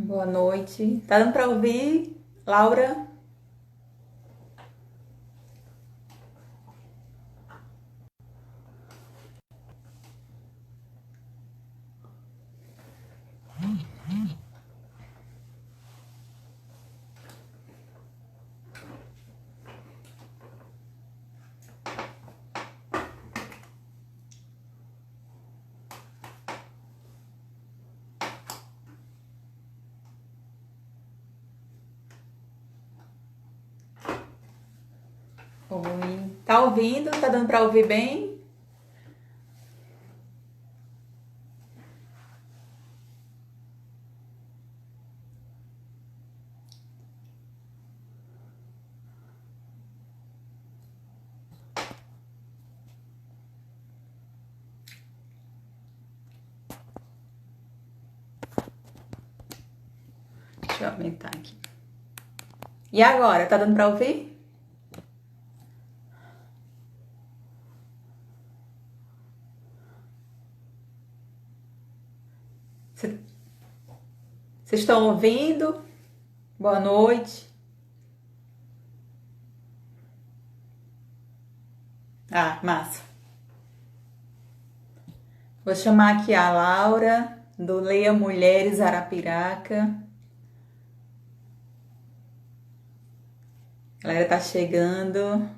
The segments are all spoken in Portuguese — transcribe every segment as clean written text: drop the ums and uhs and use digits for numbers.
Boa noite. Tá dando pra ouvir, Laura? Oi. Tá ouvindo? Tá dando pra ouvir bem? Deixa eu aumentar aqui. E agora, tá dando pra ouvir? Vocês estão ouvindo? Boa noite. Ah, massa. Vou chamar aqui a Laura, do Leia Mulheres Arapiraca. A galera tá chegando.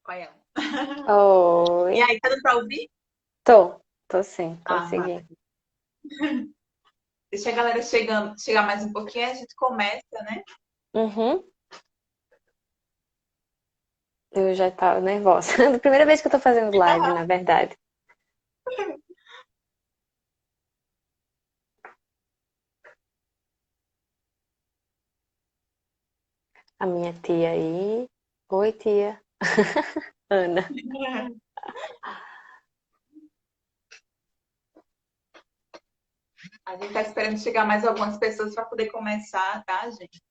Olha ela. E Oi, aí, tá dando pra ouvir? tô sim, Ah, massa. consegui. Deixa a galera chegar mais um pouquinho, a gente começa, né? Uhum, eu já tava nervosa. Primeira vez que eu tô fazendo live, na verdade. A minha tia aí. Oi, tia. Ana. A gente tá esperando chegar mais algumas pessoas para poder começar, tá, gente?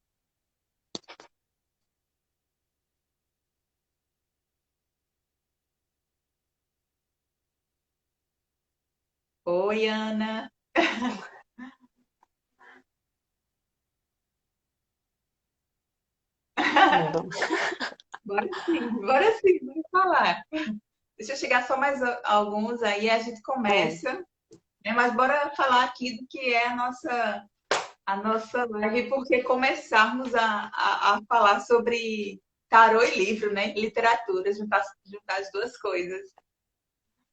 Oi, Ana. Vamos. Bora sim, vamos falar. Deixa eu chegar só mais alguns aí, a gente Hum, começa, né? Mas bora falar aqui do que é a nossa live, porque começarmos a falar sobre tarô e livro, né? Literatura, juntar as duas coisas.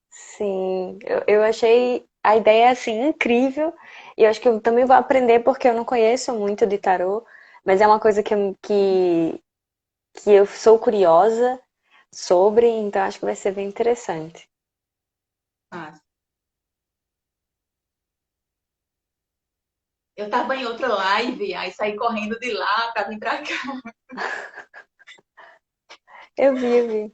sim, eu achei a ideia assim incrível. E eu acho que eu também vou aprender porque eu não conheço muito de tarô, mas é uma coisa que eu sou curiosa sobre, então acho que vai ser bem interessante. Ah, eu tava em outra live, aí saí correndo de lá para vir para cá. Eu vi.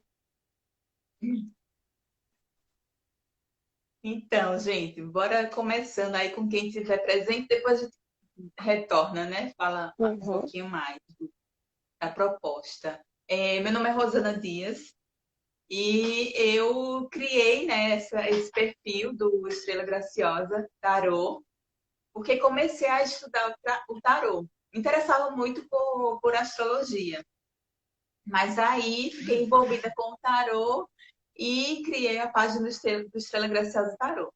Então, gente, bora começando aí com quem estiver presente, depois a gente retorna, né? Fala um Uhum. pouquinho mais da proposta. Meu nome é Rosana Dias e eu criei, né, esse perfil do Estrela Graciosa Tarô, porque comecei a estudar o tarô. Me interessava muito por astrologia, mas aí fiquei envolvida com o tarô e criei a página do Estrela Graciosa Tarô.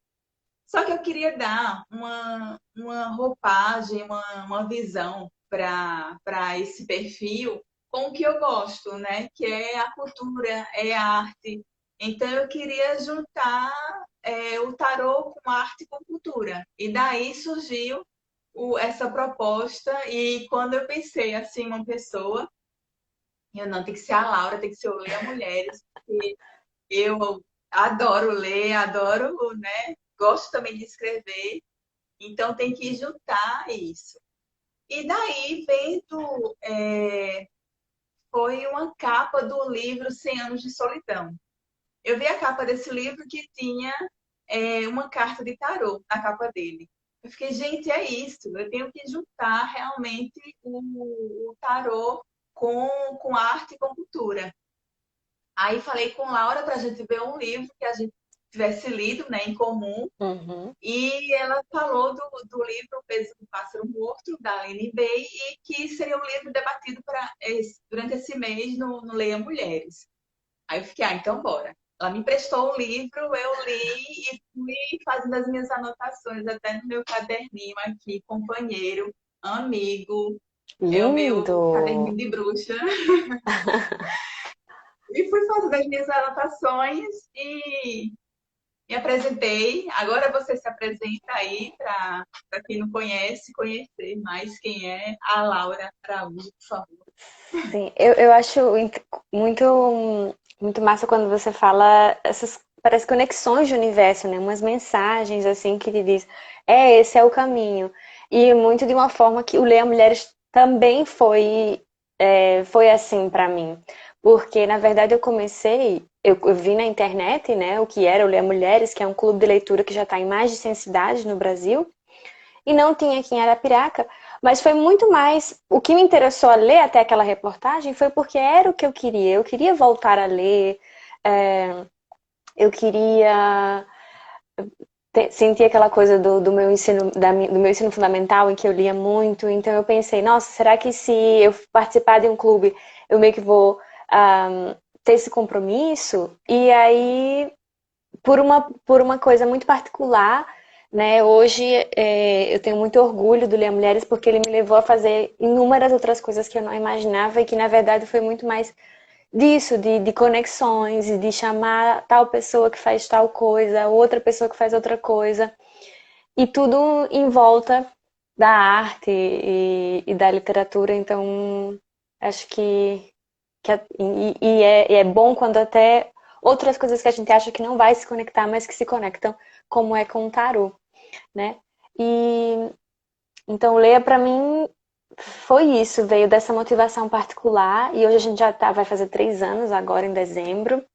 Só que eu queria dar uma roupagem, uma visão para esse perfil com o que eu gosto, né? Que é a cultura, é a arte. Então eu queria juntar o tarô com arte e com cultura. E daí surgiu essa proposta. E quando eu pensei assim, uma pessoa, eu não, tem que ser a Laura, tem que ser o Leia Mulheres, porque eu adoro ler, adoro, né? Gosto também de escrever. Então tem que juntar isso. E daí vendo, foi uma capa do livro 100 Anos de Solidão. Eu vi a capa desse livro que tinha uma carta de tarô na capa dele. Eu fiquei, gente, é isso. Eu tenho que juntar realmente o tarô com arte e com cultura. Aí falei com Laura para a gente ver um livro que a gente tivesse lido, né, em comum. Uhum. E ela falou do livro O Peso do Pássaro Morto, da Aline Bey, e que seria um livro debatido durante esse mês no Leia Mulheres. Aí eu fiquei, então bora. Ela me emprestou o livro, eu li e fui fazendo as minhas anotações até no meu caderninho aqui, companheiro, amigo, é o Lindo! meu caderninho de bruxa. E fui fazendo as minhas anotações e me apresentei. Agora você se apresenta aí para quem não conhece, conhecer mais quem é a Laura Araújo, por favor. Sim, eu acho muito, muito massa quando você fala essas, parece conexões de universo, né? Umas mensagens assim que te diz, esse é o caminho. E muito de uma forma que o Leia Mulheres também foi assim pra mim. Porque, na verdade, eu vi na internet, né, o que era o Leia Mulheres, que é um clube de leitura que já está em mais de 100 cidades no Brasil e não tinha aqui em Arapiraca, mas foi muito mais. O que me interessou a ler até aquela reportagem foi porque era o que eu queria. Eu queria voltar a ler, é, eu queria sentir aquela coisa do meu ensino, do meu ensino fundamental, em que eu lia muito. Então eu pensei, nossa, será que se eu participar de um clube, eu meio que vou ter esse compromisso? E aí por uma coisa muito particular, né? Hoje eu tenho muito orgulho do Ler Mulheres porque ele me levou a fazer inúmeras outras coisas que eu não imaginava e que na verdade foi muito mais disso, de conexões, e de chamar tal pessoa que faz tal coisa, outra pessoa que faz outra coisa, e tudo em volta da arte e da literatura. Então, acho e é bom quando até outras coisas que a gente acha que não vai se conectar, mas que se conectam, como é com o tarô, né? E então Leia para mim foi isso, veio dessa motivação particular e hoje a gente vai fazer 3 anos agora em dezembro.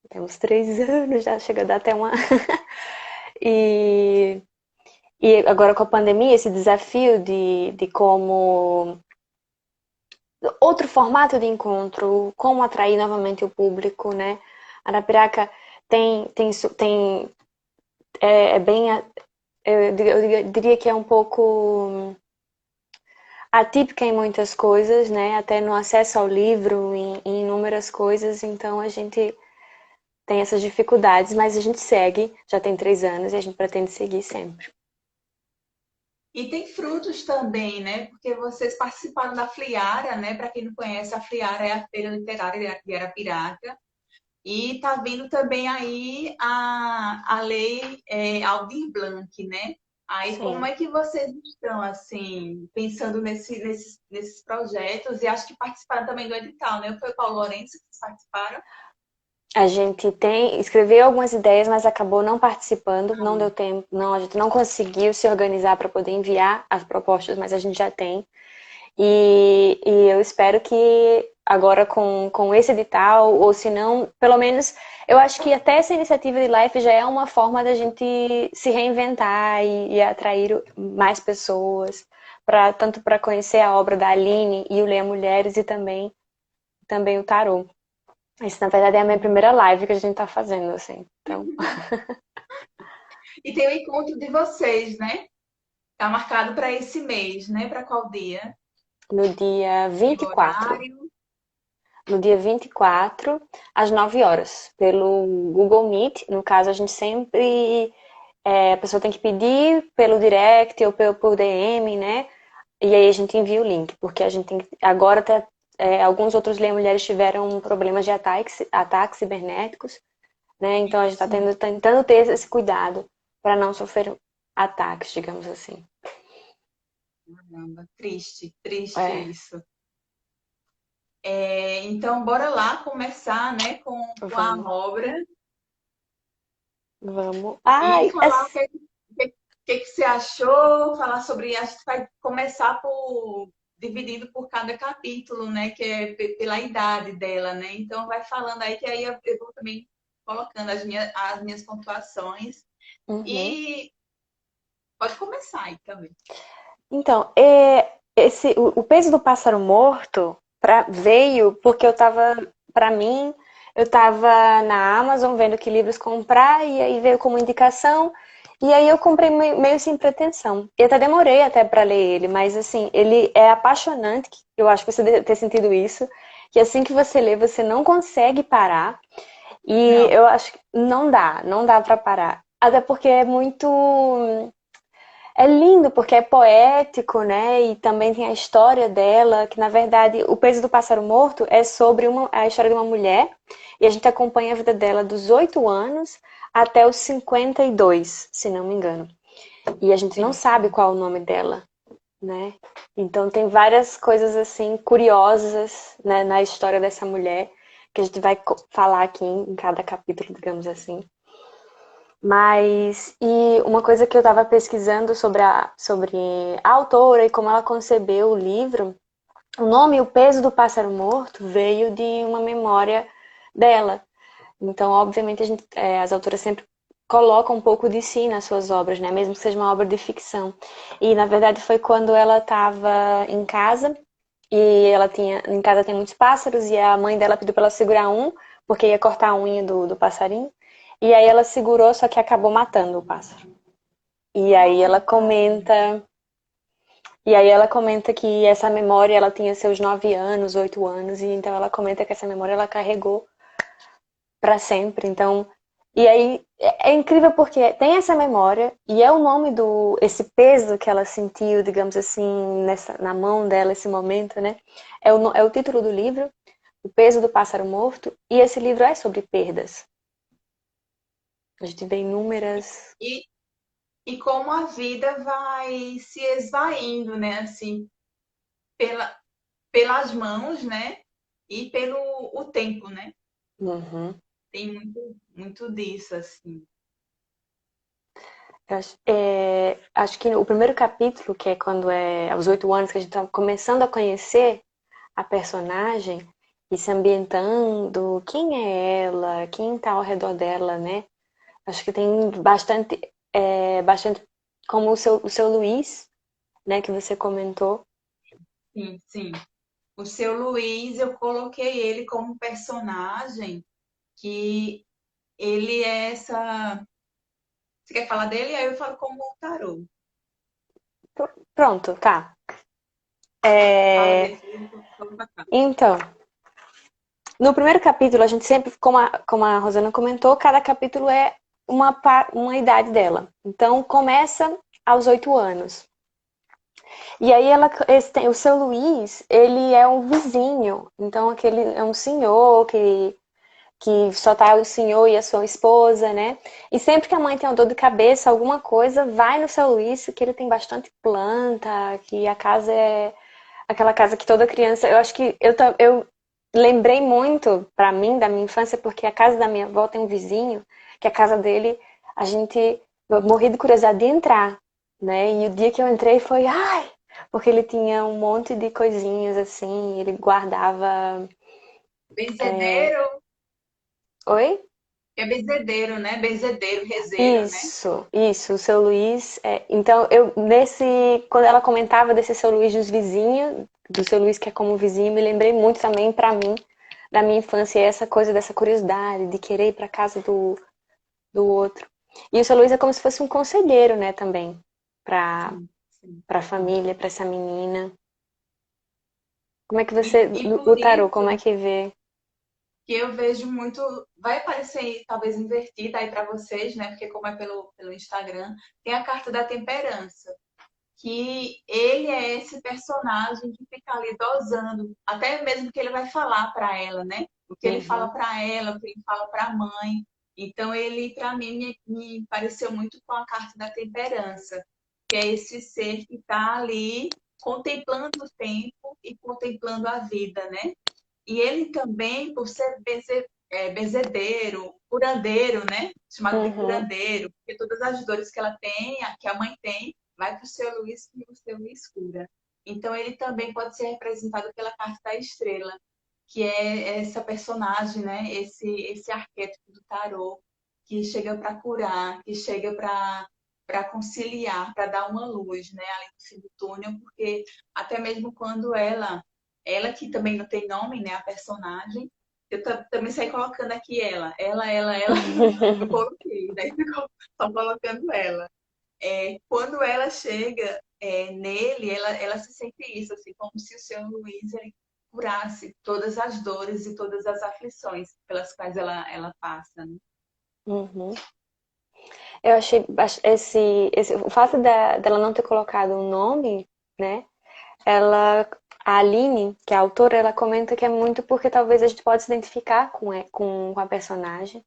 Temos 3 anos, já chega a dar até uma. e, e agora com a pandemia, esse desafio de como outro formato de encontro, como atrair novamente o público, né? Arapiraca tem é bem, eu diria que é um pouco atípica em muitas coisas, né? Até no acesso ao livro, em inúmeras coisas, então a gente tem essas dificuldades, mas a gente segue, já tem 3 anos e a gente pretende seguir sempre. E tem frutos também, né? Porque vocês participaram da Fliara, né? Para quem não conhece, a Fliara é a Feira Literária de Arapiraca. E está vindo também aí a lei Aldir Blanc, né? Aí como Sim. é que vocês estão, assim, pensando nesses projetos? E acho que participaram também do edital, né? Foi o Paulo Lourenço que vocês participaram? A gente escreveu algumas ideias, mas acabou não participando, não Ah, deu tempo, não, a gente não conseguiu se organizar para poder enviar as propostas, mas a gente já tem. E eu espero que agora com esse edital, ou se não, pelo menos, eu acho que até essa iniciativa de Life já é uma forma da gente se reinventar e atrair mais pessoas, tanto para conhecer a obra da Aline e o Leia Mulheres e também o tarô. Isso, na verdade, é a minha primeira live que a gente tá fazendo, assim. Então, e tem o encontro de vocês, né? Tá marcado para esse mês, né? Para qual dia? no dia E vinte o e quatro horário? no dia 24 às 9 horas, pelo Google Meet. No caso, a gente sempre. A pessoa tem que pedir pelo direct ou por DM, né? E aí a gente envia o link, porque a gente tem que. Agora, até, alguns outros mulheres tiveram problemas de ataques cibernéticos, né? Então a gente está Sim. tentando ter esse cuidado para não sofrer ataques, digamos assim. Caramba, triste, triste É, isso. Então, bora lá começar, né, com a vamos, obra vamos. e Ai, falar o que que você achou? Falar sobre. A gente vai começar por dividindo por cada capítulo, né? Que é pela idade dela, né? Então vai falando aí que aí eu vou também colocando as minhas pontuações. Uhum. E pode começar aí também. Então, o peso do pássaro morto veio porque para mim, eu estava na Amazon vendo que livros comprar e aí veio como indicação e aí eu comprei meio sem pretensão. E até demorei até para ler ele, mas assim, ele é apaixonante, eu acho que você deve ter sentido isso, que assim que você lê, você não consegue parar e Não. eu acho que não dá para parar. Até porque é lindo porque é poético, né? E também tem a história dela, que na verdade o peso do pássaro morto é sobre a história de uma mulher e a gente acompanha a vida dela dos 8 anos até os 52, se não me engano. E a gente não Sim, sabe qual é o nome dela, né? Então tem várias coisas assim curiosas, né, na história dessa mulher que a gente vai falar aqui em cada capítulo, digamos assim. Mas, e uma coisa que eu estava pesquisando sobre a autora e como ela concebeu o livro, o nome O Peso do Pássaro Morto veio de uma memória dela. Então, obviamente, as autoras sempre colocam um pouco de si nas suas obras, né? Mesmo que seja uma obra de ficção. E, na verdade, foi quando ela estava em casa e em casa tem muitos pássaros e a mãe dela pediu para ela segurar um, porque ia cortar a unha do passarinho. E aí ela segurou, só que acabou matando o pássaro. E aí ela oh, tadinho. comenta, e aí ela comenta que essa memória ela tinha seus 9 anos, 8 anos, e então ela comenta que essa memória ela carregou para sempre. Então, e aí é incrível porque tem essa memória e é o nome esse peso que ela sentiu, digamos assim, na mão dela esse momento, né? É o título do livro, O Peso do Pássaro Morto, e esse livro é sobre perdas. A gente vê inúmeras. E, e como a vida vai se esvaindo, né? Assim, pela, pelas mãos, né? E pelo o tempo, né? Uhum. Tem muito disso, assim. Acho que o primeiro capítulo, que é quando é aos 8 anos, que a gente está começando a conhecer a personagem e se ambientando, quem é ela, quem está ao redor dela, né? Acho que tem bastante como o seu Luiz, né, que você comentou. Sim, sim. O seu Luiz, eu coloquei ele como personagem que ele é essa. Você quer falar dele? Aí eu falo como o tarô. Pronto, tá. Fala É, dele, vamos pra cá. então, no primeiro capítulo, a gente sempre, como a Rosana comentou, cada capítulo é uma idade dela. Então, começa aos 8 anos. E aí o seu Luiz, ele é um vizinho. Então, aquele é um senhor que só tá o senhor e a sua esposa, né? E sempre que a mãe tem uma dor de cabeça, alguma coisa, vai no seu Luiz, que ele tem bastante planta, que a casa é aquela casa que toda criança. Eu acho que eu lembrei muito pra mim da minha infância, porque a casa da minha avó tem um vizinho, que a casa dele, a gente. Eu morri de curiosidade de entrar, né? E o dia que eu entrei foi, ai! Porque ele tinha um monte de coisinhas assim, ele guardava. Benzedeiro, Oi? é benzedeiro, né? Benzedeiro, rezeiro, né? Isso, o seu Luiz. Então, quando ela comentava desse seu Luiz dos vizinhos, do seu Luiz que é como vizinho, me lembrei muito também pra mim, da minha infância, essa coisa dessa curiosidade de querer ir pra casa do outro. E o seu Luiz é como se fosse um conselheiro, né, também, pra, Sim, sim. pra família, pra essa menina. Como é que E, você, e o por tarô, como é isso que vê? que eu vejo muito, vai aparecer talvez invertida aí para vocês, né? Porque como é pelo Instagram, tem a carta da temperança, que ele é esse personagem que fica ali dosando, até mesmo que ele vai falar para ela, né? O que ele fala Uhum, para ela, o que ele fala para a mãe. Então ele, para mim, me pareceu muito com a carta da temperança, que é esse ser que está ali contemplando o tempo e contemplando a vida, né? E ele também, por ser benzedeiro, curandeiro, né? Chamado de Uhum. curandeiro, porque todas as dores que ela tem, que a mãe tem, vai para o seu Luiz e o seu Luiz cura. Então ele também pode ser representado pela carta da estrela, que é essa personagem, né? Esse arquétipo do tarô que chega para curar, que chega para conciliar, para dar uma luz, né, além do fim do túnel, porque até mesmo quando ela que também não tem nome, né, a personagem, eu também saí colocando aqui ela, eu coloquei, daí ficou só colocando ela. Quando ela chega nele, ela se sente isso, assim, como se o seu Luiz ele curasse todas as dores e todas as aflições pelas quais ela passa, né? Uhum. Eu achei o fato dela não ter colocado um nome, né? Ela, a Aline, que é a autora, ela comenta que é muito porque talvez a gente pode se identificar com a personagem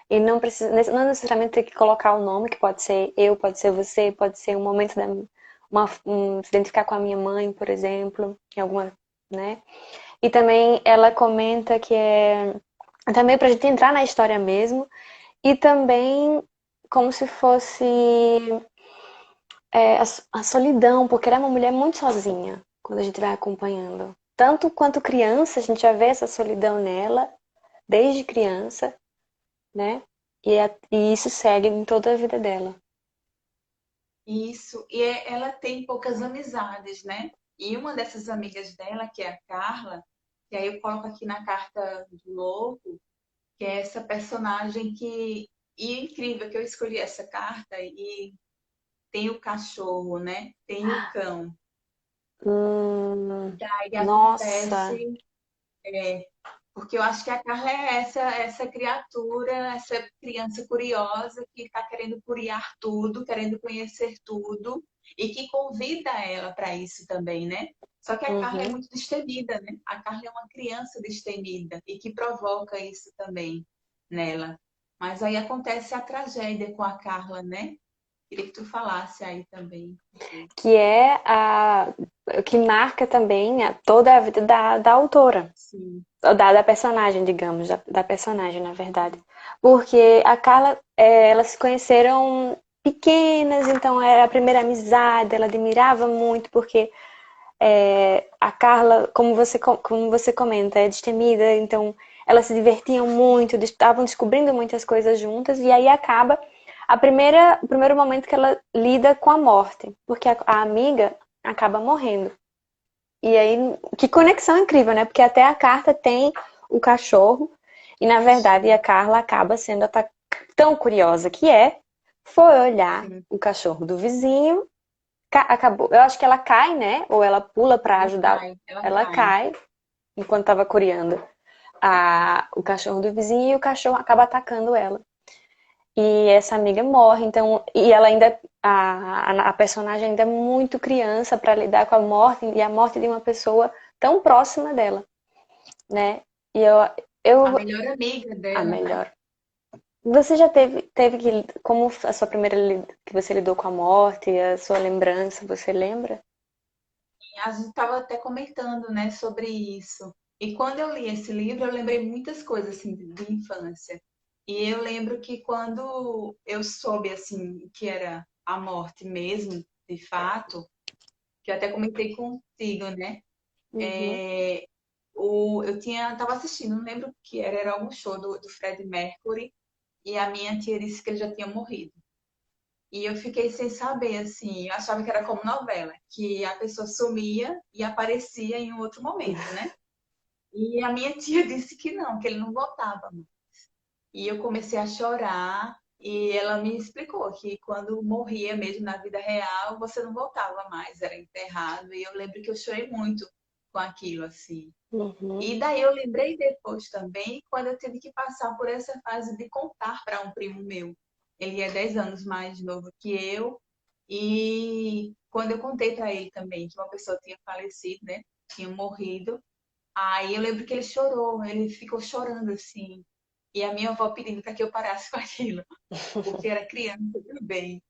e não precisa, não necessariamente ter que colocar o nome, que pode ser eu, pode ser você, pode ser um momento se identificar com a minha mãe, por exemplo, em alguma, né? E também ela comenta que é também pra gente entrar na história mesmo e também como se fosse a solidão, porque ela é uma mulher muito sozinha quando a gente vai acompanhando. Tanto quanto criança, a gente já vê essa solidão nela, desde criança, né? E isso segue em toda a vida dela. Isso, ela tem poucas amizades, né? E uma dessas amigas dela, que é a Carla, que aí eu coloco aqui na carta do louco, que é essa personagem e é incrível que eu escolhi essa carta e tem o cachorro, né? Tem o cão. Daí Nossa. acontece, é, porque eu acho que a Carla é essa criatura, essa criança curiosa que está querendo curiar tudo, querendo conhecer tudo e que convida ela para isso também, né? Só que a Carla é Uhum. muito destemida, né? A Carla é uma criança destemida e que provoca isso também nela. Mas aí acontece a tragédia com a Carla, né? Queria que tu falasse aí também. Que é que marca também toda a vida da autora. Sim, Da personagem, digamos, da personagem, na verdade. Porque a Carla, elas se conheceram pequenas, então era a primeira amizade, ela admirava muito, porque a Carla, como você comenta, é destemida, então elas se divertiam muito, estavam descobrindo muitas coisas juntas, e aí acaba o primeiro momento que ela lida com a morte, porque a amiga acaba morrendo. E aí, que conexão incrível, né? Porque até a carta tem o cachorro, e na verdade a cachorro. Carla acaba sendo tão curiosa que foi olhar Sim, o cachorro do vizinho, acabou, eu acho que ela cai, né? Ou ela pula para ela ajudar, cai, ela ela cai. cai enquanto estava curiando o cachorro do vizinho e o cachorro acaba atacando ela. E essa amiga morre, então, e ela ainda, a personagem ainda é muito criança para lidar com a morte e a morte de uma pessoa tão próxima dela, né? E A eu melhor amiga a dela, né? melhor. Você já teve como a sua que você lidou com a morte, a sua lembrança, você lembra? A gente estava até comentando, né, sobre isso. E quando eu li esse livro, eu lembrei muitas coisas assim de infância. E eu lembro que quando eu soube assim que era a morte mesmo, de fato, que eu até comentei contigo, né? Uhum. Eu tava assistindo, não lembro o que era algum show do Fred Mercury, e a minha tia disse que ele já tinha morrido. E eu fiquei sem saber, assim, eu achava que era como novela, que a pessoa sumia e aparecia em um outro momento, né? E a minha tia disse que não, que ele não voltava. E eu comecei a chorar e ela me explicou que quando morria mesmo na vida real, você não voltava mais, era enterrado. E eu lembro que eu chorei muito com aquilo, assim. Uhum. E daí eu lembrei depois também, quando eu tive que passar por essa fase de contar para um primo meu. Ele é 10 anos mais novo que eu. E quando eu contei para ele também que uma pessoa tinha falecido, né? Tinha morrido. Aí eu lembro que ele chorou, ele ficou chorando assim. E a minha avó pedindo para que eu parasse com aquilo, porque era criança também.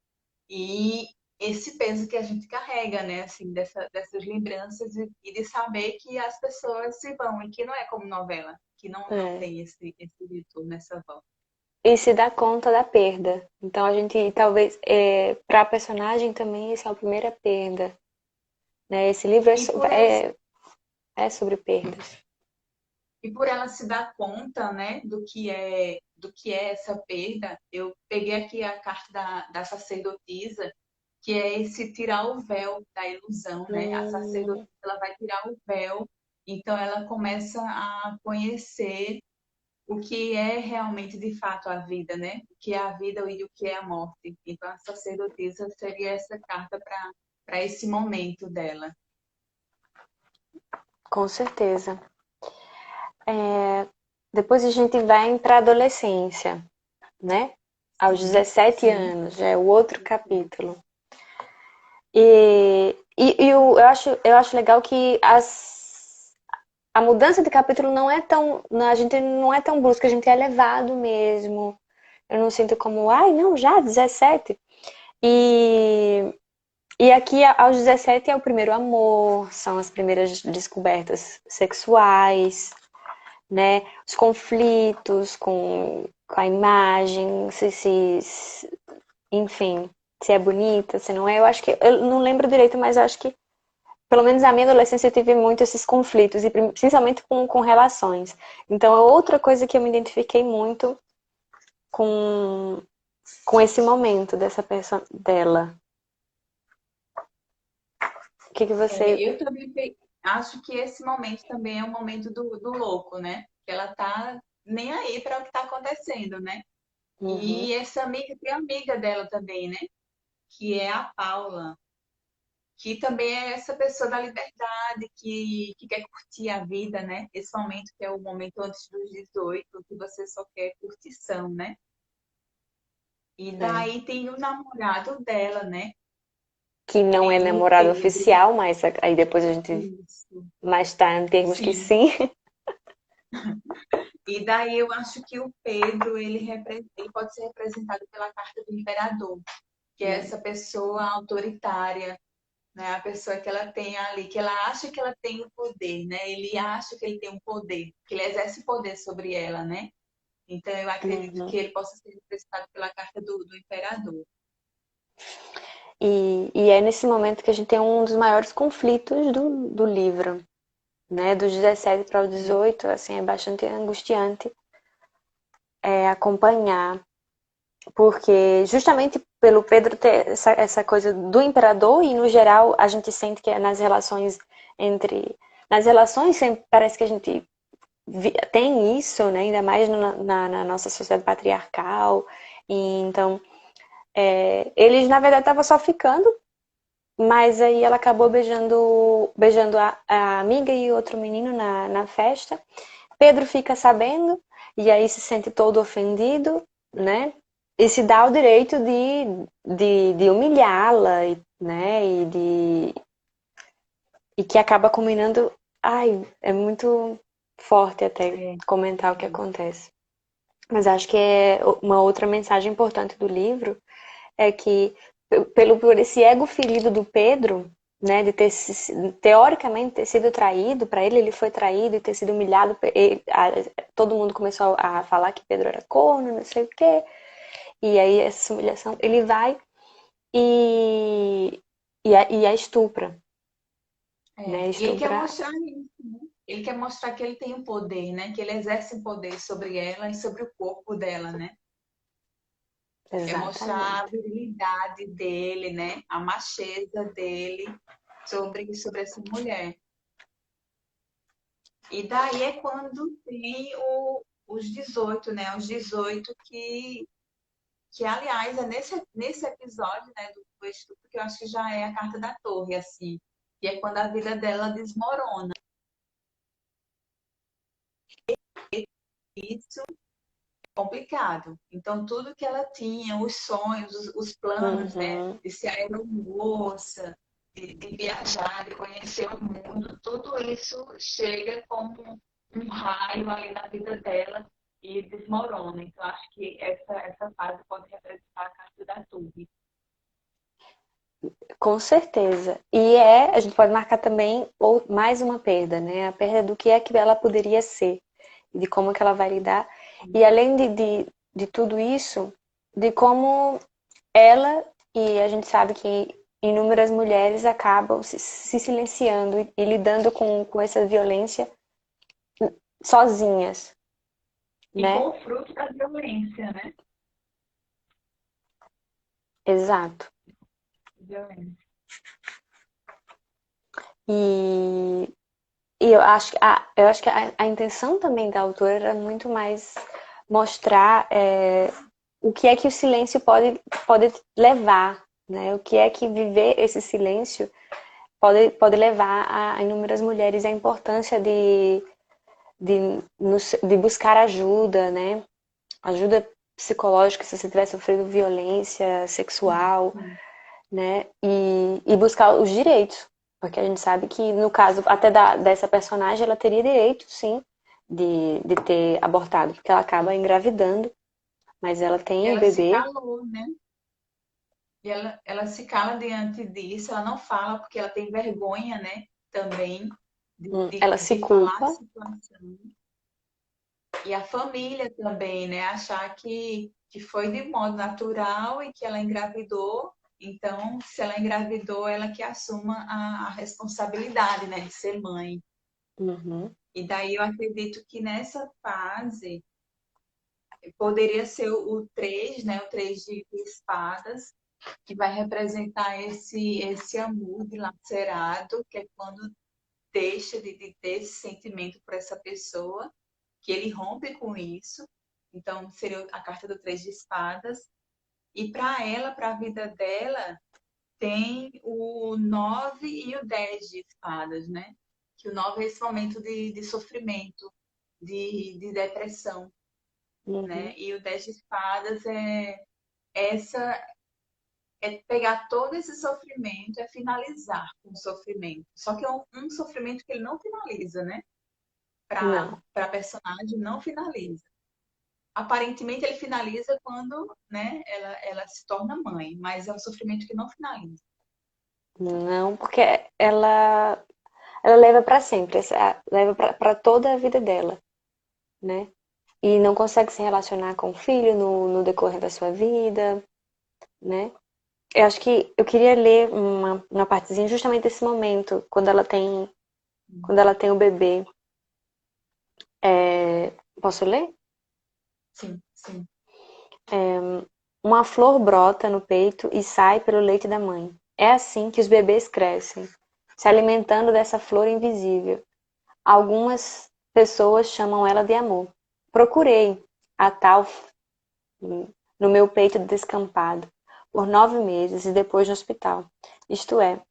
E esse peso que a gente carrega, né, assim, dessas lembranças e de saber que as pessoas se vão e que não é como novela, que não É. tem esse retorno, essa volta. E se dá conta da perda. Então a gente talvez, para a personagem também, essa é a primeira perda. Né? Esse livro E por ela, é sobre perdas. e por ela se dar conta, né, do que é essa perda, eu peguei aqui a carta da sacerdotisa, que é esse tirar o véu da ilusão, né? A sacerdotisa, Hum, ela vai tirar o véu, então ela começa a conhecer o que é realmente de fato a vida, né? O que é a vida e o que é a morte. Então a sacerdotisa seria essa carta para esse momento dela. com certeza. Depois a gente vai para a adolescência, né? Aos Sim, 17 sim. anos, já é o outro capítulo. Eu acho legal que a mudança de capítulo não é tão. A gente não é tão brusca, a gente é levado mesmo. Eu não sinto como, ai, não, já, 17. E, e aqui, aos 17, é o primeiro amor, são as primeiras descobertas sexuais, né? Os conflitos com a imagem, enfim, se é bonita, se não é. Eu acho que, eu não lembro direito, mas acho que, pelo menos na minha adolescência, eu tive muito esses conflitos, e principalmente com relações. Então, é outra coisa que eu me identifiquei muito com, com esse momento dessa pessoa, dela. O que que você. Eu também acho que esse momento também é o momento do louco, né? Que ela tá nem aí para o que está acontecendo, né? Uhum, E essa amiga, tem a amiga dela também, né? Que é a Paula, que também é essa pessoa da liberdade, que quer curtir a vida, né? Esse momento que é o momento antes dos 18, que você só quer curtição, né? E é. daí tem o namorado dela, né? Que não é Tem o namorado Pedro. oficial, mas aí depois a gente Isso. mais tá em termos que Sim. sim. E daí eu acho que o Pedro, ele pode ser representado pela carta do imperador, que é essa pessoa autoritária, né? A pessoa que ela tem ali, que ela acha que ela tem o poder, né? Ele acha que ele tem um poder, que ele exerce poder sobre ela, né? Então eu acredito que Uhum. ele possa ser representado pela carta do imperador. E é nesse momento que a gente tem um dos maiores conflitos do livro, né? Dos 17 para o 18, assim, é bastante angustiante acompanhar, porque justamente pelo Pedro ter essa coisa do imperador, e no geral a gente sente que é nas relações entre. Nas relações sempre parece que a gente tem isso, né? Ainda mais na nossa sociedade patriarcal. E então, eles na verdade estavam só ficando, mas aí ela acabou beijando a amiga e outro menino na festa. Pedro fica sabendo e aí se sente todo ofendido, né? E se dá o direito de humilhá-la, né? E que acaba combinando. Ai, é muito forte até É, comentar o que acontece. Mas acho que é uma outra mensagem importante do livro é que por esse ego ferido do Pedro, né, de ter teoricamente ter sido traído, para ele foi traído e ter sido humilhado, todo mundo começou a falar que Pedro era corno, não sei o quê. E aí essa humilhação, ele vai e e a estupra, né? E ele quer Estupra mostrar isso, né? Ele quer mostrar que ele tem o poder, né? Que ele exerce poder sobre ela e sobre o corpo dela, né? Quer mostrar a exatamente. virilidade dele, né? A macheza dele sobre essa mulher. E daí é quando tem os 18, né? Os 18 que aliás, é nesse episódio, né, do estupro, que eu acho que já é a carta da torre, assim. Que é quando a vida dela desmorona. Isso é complicado. Então, tudo que ela tinha, os sonhos, os planos, né? Uhum. De ser aeromoça, de viajar, de conhecer o mundo, tudo isso chega como um raio ali na vida dela e desmorona. Então, acho que essa fase pode representar a carta da torre. Com certeza. A gente pode marcar também mais uma perda, né? A perda do que é que ela poderia ser. de como que ela vai lidar. E além de tudo isso, de como ela, e a gente sabe que inúmeras mulheres acabam se silenciando e lidando com essa violência sozinhas, E com né? o fruto da violência, né? Exato. Violência. E, e eu acho que a intenção também da autora era muito mais mostrar o que é que o silêncio pode levar, né? O que é que viver esse silêncio pode levar a inúmeras mulheres, a importância de buscar ajuda, né? Ajuda psicológica se você tiver sofrido violência Sim, sexual, sim. né? E buscar os direitos. Porque a gente sabe que, no caso até dessa personagem, ela teria direito, sim, de ter abortado, porque ela acaba engravidando, mas ela E tem o ela se bebê. calou, né? E ela se cala diante disso, ela não fala porque ela tem vergonha, né? Também Ela se de falar a culpa. situação. E a família também, né? Achar que foi de modo natural e que ela engravidou. Então, se ela engravidou, ela que assuma a responsabilidade, né? De ser mãe. Uhum, E daí eu acredito que nessa fase poderia ser o 3, né? O 3 de espadas, que vai representar esse amor dilacerado, que é quando deixa de ter esse sentimento por essa pessoa, que ele rompe com isso. Então, seria a carta do 3 de espadas. E para ela, para a vida dela, tem o 9 e o 10 de espadas, né? Que o 9 é esse momento de sofrimento, de depressão, uhum. né? E o 10 de espadas essa é pegar todo esse sofrimento, é finalizar com o sofrimento. Só que é um sofrimento que ele não finaliza, né? Para Não, a personagem, não finaliza. Aparentemente ele finaliza quando, né, ela se torna mãe, mas é um sofrimento que não finaliza. não, porque ela leva pra sempre, leva pra toda a vida dela, né? E não consegue se relacionar com o filho no decorrer da sua vida, né? Eu acho que eu queria ler uma partezinha justamente desse momento, quando ela tem o bebê. Posso ler? Sim, sim. Uma flor brota no peito e sai pelo leite da mãe. É assim que os bebês crescem, se alimentando dessa flor invisível. Algumas pessoas chamam ela de amor. Procurei a tal no meu peito descampado por 9 meses e depois no hospital. Isto é,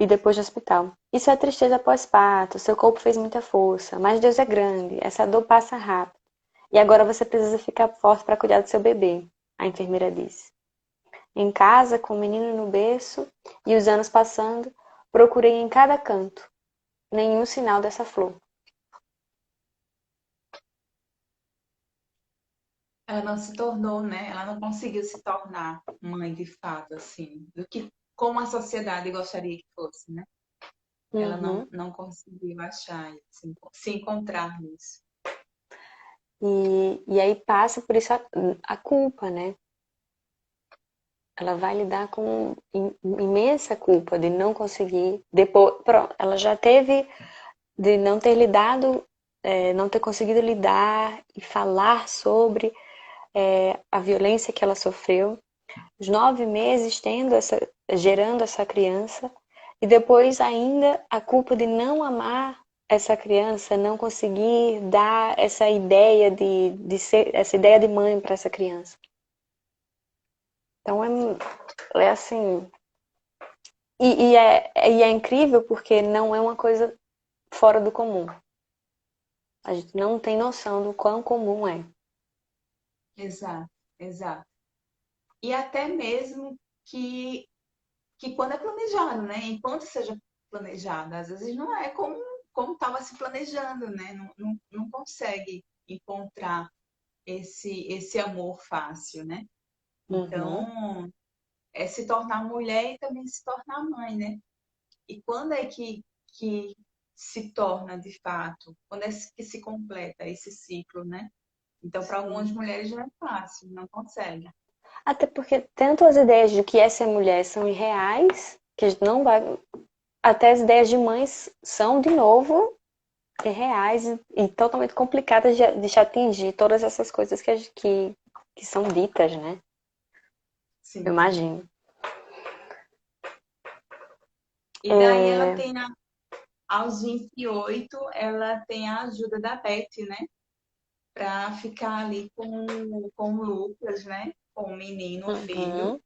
e depois no hospital. Isso é tristeza pós-parto, seu corpo fez muita força, mas Deus é grande, essa dor passa rápido. E agora você precisa ficar forte para cuidar do seu bebê, a enfermeira disse. Em casa, com o menino no berço e os anos passando, procurei em cada canto nenhum sinal dessa flor. Ela não se tornou, né? Ela não conseguiu se tornar mãe de fato, assim, do que como a sociedade gostaria que fosse, né? Ela Uhum. não conseguiu achar, se encontrar nisso. E aí passa por isso a culpa, né? Ela vai lidar com imensa culpa de não conseguir. Depois, ela já teve de não ter lidado, não ter conseguido lidar e falar sobre a violência que ela sofreu. Os 9 meses gerando essa criança e depois ainda a culpa de não amar essa criança, não conseguir dar essa ideia de ser, essa ideia de mãe para essa criança. Então é assim, e é incrível porque não é uma coisa fora do comum. A gente não tem noção do quão comum é. Exato, exato. E até mesmo que quando é planejado, né? Enquanto seja planejado, às vezes não é como estava se planejando, né? Não consegue encontrar esse amor fácil, né? Uhum, Então, é se tornar mulher e também se tornar mãe, né? E quando é que se torna de fato? Quando é que se completa esse ciclo, né? Então, para algumas Sim. mulheres não é fácil, não consegue. Até porque tanto as ideias de que é ser mulher são irreais, que a gente não vai. Até as ideias de mães são, de novo, irreais e totalmente complicadas de atingir todas essas coisas que são ditas, né? Eu Sim. imagino. E daí ela É... tem, aos 28 ela tem a ajuda da Beth, né? Para ficar ali com o Lucas, né? Com o menino, o filho. Uhum,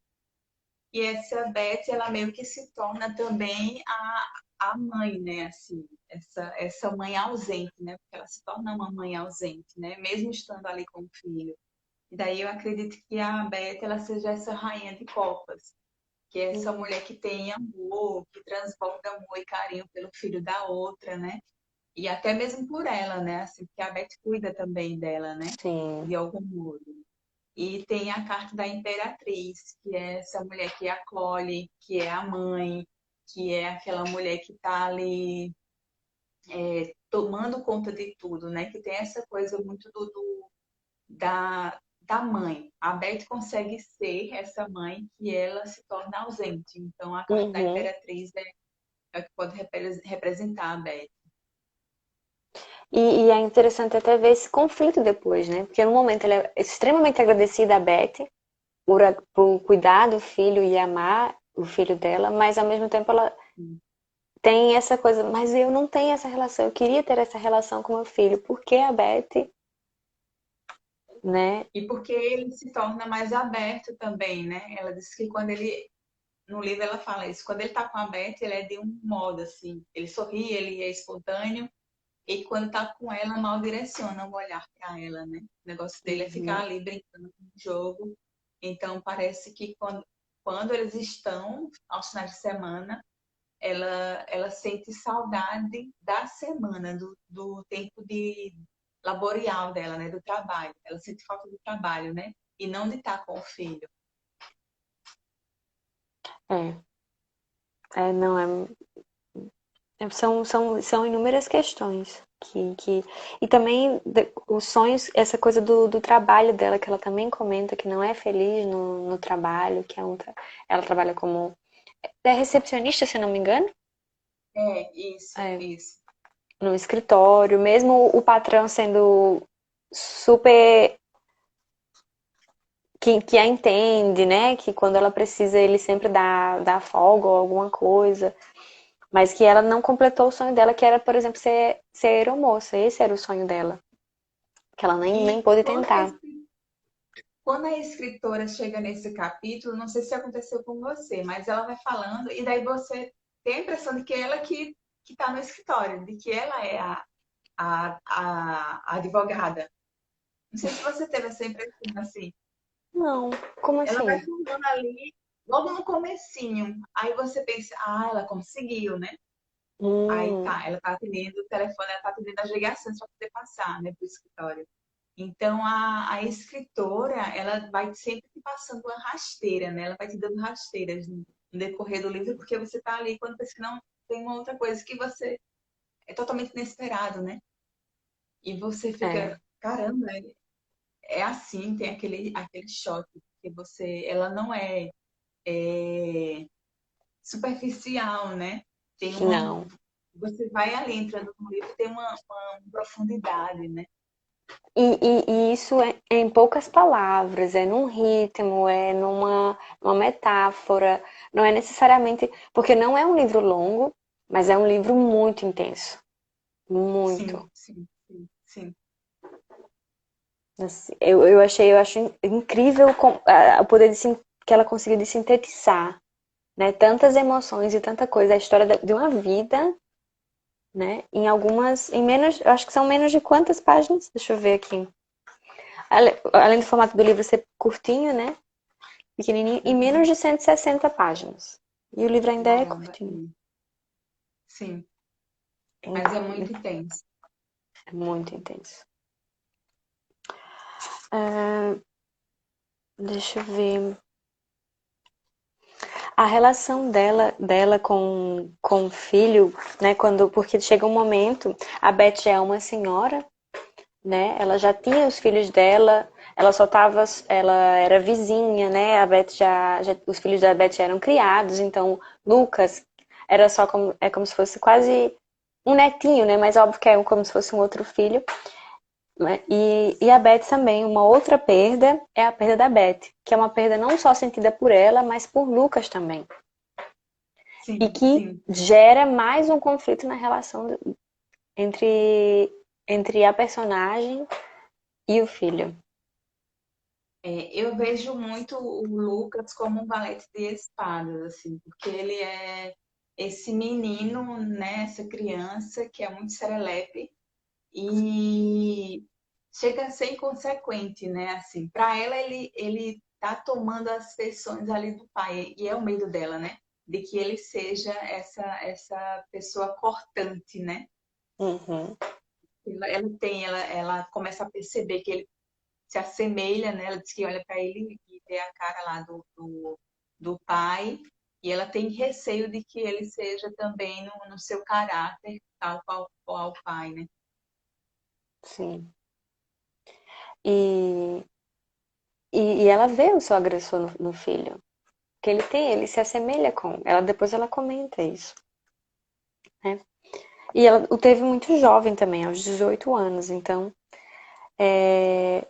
E essa Beth, ela meio que se torna também a mãe, né? Assim, essa mãe ausente, né? Porque ela se torna uma mãe ausente, né? Mesmo estando ali com o filho. E daí eu acredito que a Beth, ela seja essa rainha de copas, que é essa uhum. mulher que tem amor, que transborda amor e carinho pelo filho da outra, né? E até mesmo por ela, né? Assim, porque a Beth cuida também dela, né? Sim. De algum modo. E tem a carta da Imperatriz, que é essa mulher que acolhe, que é a mãe, que é aquela mulher que está ali tomando conta de tudo, né? Que tem essa coisa muito da mãe. A Beth consegue ser essa mãe que ela se torna ausente. Então, a carta da Uhum. Imperatriz é o que pode representar a Beth. E é interessante até ver esse conflito depois, né? Porque no momento ela é extremamente agradecida a Beth por cuidar do filho e amar o filho dela, mas ao mesmo tempo ela tem essa coisa, mas eu não tenho essa relação, eu queria ter essa relação com meu filho, porque a Beth, né? E porque ele se torna mais aberto também, né? Ela disse que quando ele, no livro ela fala isso, quando ele tá com a Beth, ele é de um modo assim, ele sorri, ele é espontâneo, e quando tá com ela, mal direciona o olhar para ela, né? O negócio dele é ficar Uhum, ali brincando com o jogo. Então parece que quando eles estão aos finais de semana, ela sente saudade da semana, do tempo de laborial dela, né? Do trabalho. Ela sente falta do trabalho, né? E não de estar com o filho. é, não é, são inúmeras questões e também os sonhos, essa coisa do trabalho dela, que ela também comenta que não é feliz no trabalho, que ela trabalha como recepcionista, se não me engano, É, isso, é, isso. no escritório, mesmo o patrão sendo super que a entende, né? Que quando ela precisa ele sempre dá folga ou alguma coisa. Mas que ela não completou o sonho dela, que era, por exemplo, ser aeromoça. Esse era o sonho dela. Que ela nem E pôde tentar. quando a escritora chega nesse capítulo, não sei se aconteceu com você, mas ela vai falando, e daí você tem a impressão de que ela que está no escritório, de que ela é a advogada. Não sei se você teve essa impressão assim. Não, como Ela vai assim? falando ali, logo no comecinho. Aí você pensa, ah, ela conseguiu, né? Aí Hum, tá, ela tá atendendo o telefone, ela tá atendendo as ligações para poder passar, né, pro escritório. Então a escritora, ela vai sempre te passando uma rasteira, né? Ela vai te dando rasteiras no decorrer do livro, porque você tá ali quando pensa que não tem uma outra coisa que você é totalmente inesperado, né? E você é. fica, caramba, é assim, tem aquele choque, porque ela não é superficial, né? Tem Não. você vai ali entrando no livro, tem uma profundidade, né? E isso é em poucas palavras, é num ritmo, é numa metáfora. Não é necessariamente. Porque não é um livro longo, mas é um livro muito intenso. Muito. Sim, sim, sim, sim. Assim, eu acho incrível o poder que ela conseguiu de sintetizar, né? Tantas emoções e tanta coisa, a história de uma vida, né? Em menos, eu acho que são menos de quantas páginas? Deixa eu ver aqui. Além do formato do livro ser curtinho, né? Pequenininho, em menos Uhum. de 160 páginas. E o livro ainda é Caramba, curtinho. sim, É, mas é muito intenso. é muito intenso. Ah, deixa eu ver. a relação dela com o filho, né? Porque chega um momento, a Beth já é uma senhora, né? Ela já tinha os filhos dela, ela era vizinha, né? A Beth os filhos da Beth já eram criados, então Lucas era só como se fosse quase um netinho, né? Mas óbvio que é como se fosse um outro filho. Né? E a Beth também, uma outra perda é a perda da Beth, que é uma perda não só sentida por ela, mas por Lucas também. E Sim, que sim. gera mais um conflito na relação entre, entre a personagem e o filho. Eu vejo muito o Lucas como um valete de espadas, assim, porque ele é esse menino, né, essa criança que é muito serelepe e chega a ser inconsequente, né, assim. Para ela, ele tá tomando as feições ali do pai, e é o medo dela, né, de que ele seja essa pessoa cortante, né. Uhum. Ela começa a perceber que ele se assemelha, né? Ela diz que olha para ele e vê a cara lá do pai, e ela tem receio de que ele seja também no seu caráter, tal qual o pai, né? Sim. E, e ela vê o seu agressor no filho. Que ele se assemelha com. Depois ela comenta isso, né? E ela o teve muito jovem também, aos 18 anos. Então, é,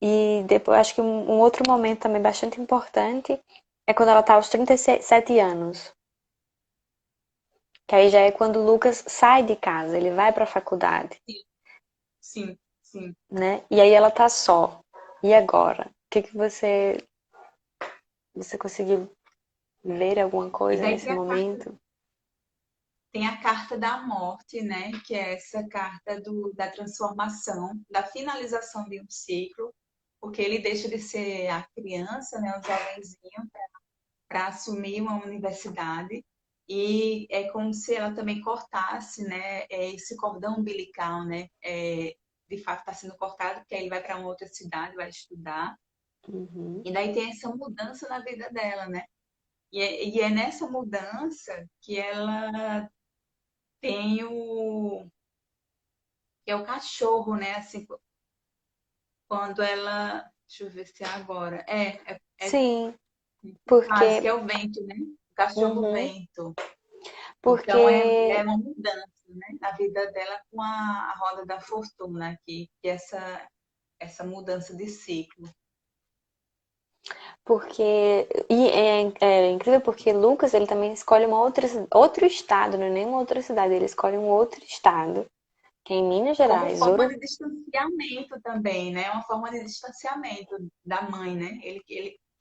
e depois acho que um outro momento também bastante importante é quando ela tá aos 37 anos. Que aí já é quando o Lucas sai de casa, ele vai pra faculdade, Sim, sim. né? E aí ela tá só. E agora? O que você conseguiu ver alguma E coisa daí nesse momento? tem a carta da morte, né? Que é essa carta da transformação, da finalização de um ciclo, porque ele deixa de ser a criança, né? O jovenzinho, para assumir uma universidade e é como se ela também cortasse, né, esse cordão umbilical, né, de fato está sendo cortado porque aí ele vai para uma outra cidade, vai estudar Uhum. e daí tem essa mudança na vida dela, né? E é nessa mudança que ela tem que é o cachorro, né? Assim, quando ela, deixa eu ver se é agora, Sim, quase que porque é o vento, né? O cachorro uhum, vento. Então é porque uma mudança, né, na vida dela com a roda da fortuna aqui, que é essa mudança de ciclo. é incrível porque Lucas ele também escolhe outro estado, não é nem uma outra cidade, ele escolhe um outro estado, que é em Minas Como Gerais, forma Ouro. de distanciamento também, né? Uma forma de distanciamento da mãe, né?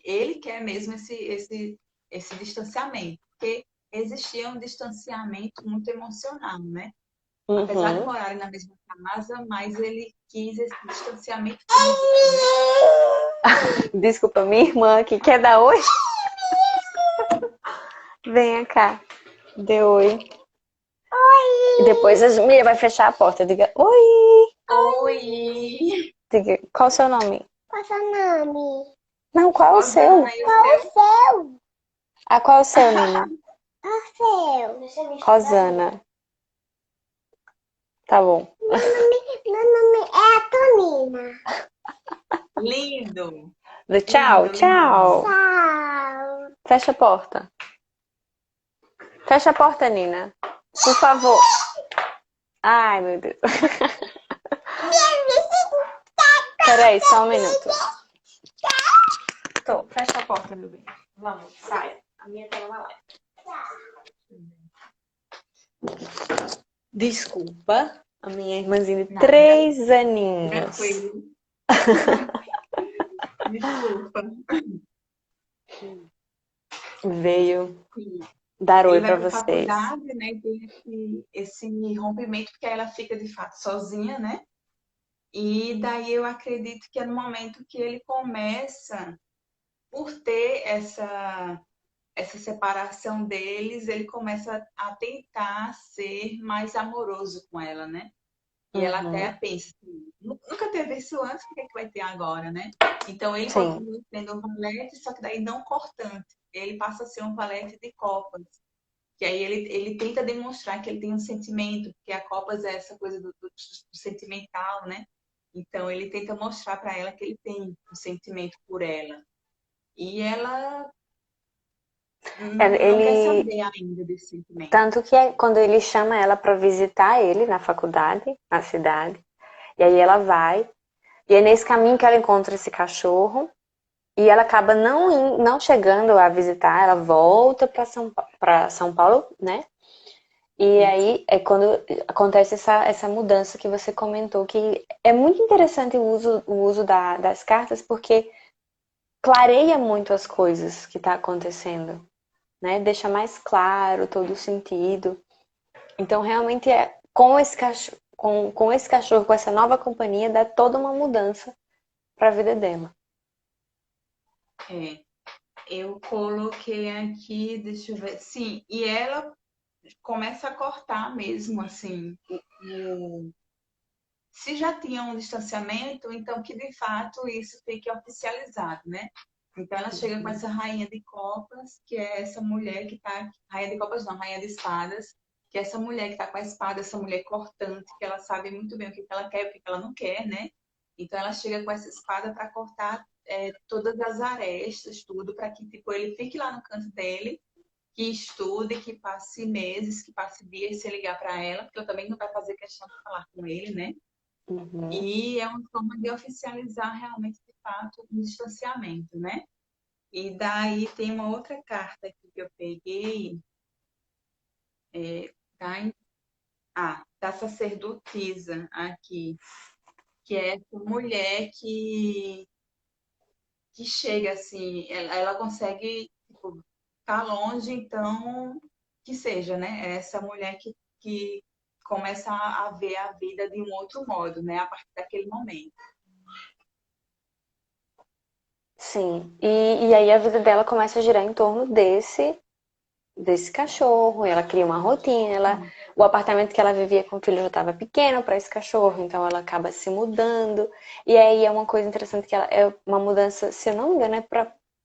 Ele quer mesmo esse distanciamento, porque existia um distanciamento muito emocional, né? Apesar de Uhum. morarem na mesma casa, mas ele quis esse distanciamento físico, né? Desculpa, minha irmã que quer dar oi. Venha cá, dê oi. E depois a Mia vai fechar a porta. Diga oi. Oi! Diga, qual o seu nome? Qual o seu nome? Não, qual é o seu? Rosana, e o seu? Ah, qual é o seu, Nina? Qual o seu? Rosana. Tá bom. Meu nome é Antonina. Lindo, Tchau, lindo, tchau. lindinho. Tchau. Fecha a porta. Fecha a porta, Nina. Por favor. Ai, meu Deus. Peraí, só um minuto. Tô, fecha a porta, meu bem. Vamos, saia. A minha tá numa live. Desculpa, a minha irmãzinha de Nada, 3 aninhos. tranquilo. Desculpa. Veio Sim. dar oi Ele pra vai para a vocês. faculdade, né? E tem esse rompimento, porque aí ela fica de fato sozinha, né? E daí eu acredito que é no momento que ele começa, por ter essa separação deles, ele começa a tentar ser mais amoroso com ela, né? E ela até Uhum. pensa, assim, nunca teve isso antes, por que é que vai ter agora, né? Então ele Sim. continua sendo um valete, só que daí não cortante. Ele passa a ser um valete de copas. Que aí ele tenta demonstrar que ele tem um sentimento, porque a copas é essa coisa do sentimental, né? Então ele tenta mostrar para ela que ele tem um sentimento por ela. E ela não quer Ele, saber ainda desse sentimento. tanto que quando ele chama ela para visitar ele na faculdade, na cidade, e aí ela vai, e é nesse caminho que ela encontra esse cachorro, e ela acaba não chegando a visitar, ela volta para São Paulo, né? E Isso. aí é quando acontece essa mudança que você comentou, que é muito interessante o uso das cartas, porque clareia muito as coisas que está acontecendo, né? Deixa mais claro todo o sentido. Então, realmente com esse cachorro, com esse cachorro, com essa nova companhia, dá toda uma mudança para a vida dela. É. Eu coloquei aqui, deixa eu ver. Sim, e ela começa a cortar mesmo, assim, se já tinha um distanciamento, então que de fato isso fique oficializado, né? Então ela chega com essa rainha de copas, que é essa mulher que tá, rainha de copas não, rainha de espadas, que é essa mulher que tá com a espada, essa mulher cortante, que ela sabe muito bem o que que ela quer e o que que ela não quer, né? Então ela chega com essa espada para cortar todas as arestas, tudo, para que tipo ele fique lá no canto dele, que estude, que passe meses, que passe dias sem ligar para ela, porque ela também não vai fazer questão de falar com ele, né? Uhum. E é uma forma de oficializar realmente, de fato, um distanciamento, né? E daí tem uma outra carta aqui que eu peguei, tá? Da sacerdotisa aqui, que é essa mulher que chega assim, ela consegue, tipo, tá longe, então que seja, né? É essa mulher que começa a ver a vida de um outro modo, né? A partir daquele momento. Sim. E aí a vida dela começa a girar em torno desse cachorro. Ela cria uma rotina. Sim, O apartamento que ela vivia com o filho já estava pequeno para esse cachorro, então ela acaba se mudando. E aí é uma coisa interessante que ela é uma mudança, se eu não me engano, é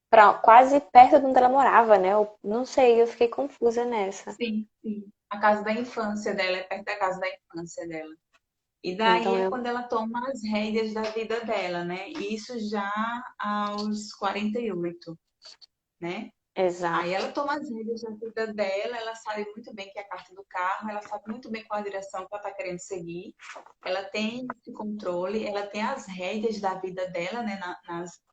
para quase perto de onde ela morava, né? Eu não sei, eu fiquei confusa nessa. sim, sim. A casa da infância dela é perto da casa da infância dela. E daí Então é eu, quando ela toma as rédeas da vida dela, né? E isso já aos 48, né? Aí exato. ela toma as rédeas da vida dela, ela sabe muito bem que é a carta do carro, ela sabe muito bem qual a direção que ela está querendo seguir, ela tem esse controle, ela tem as rédeas da vida dela, né,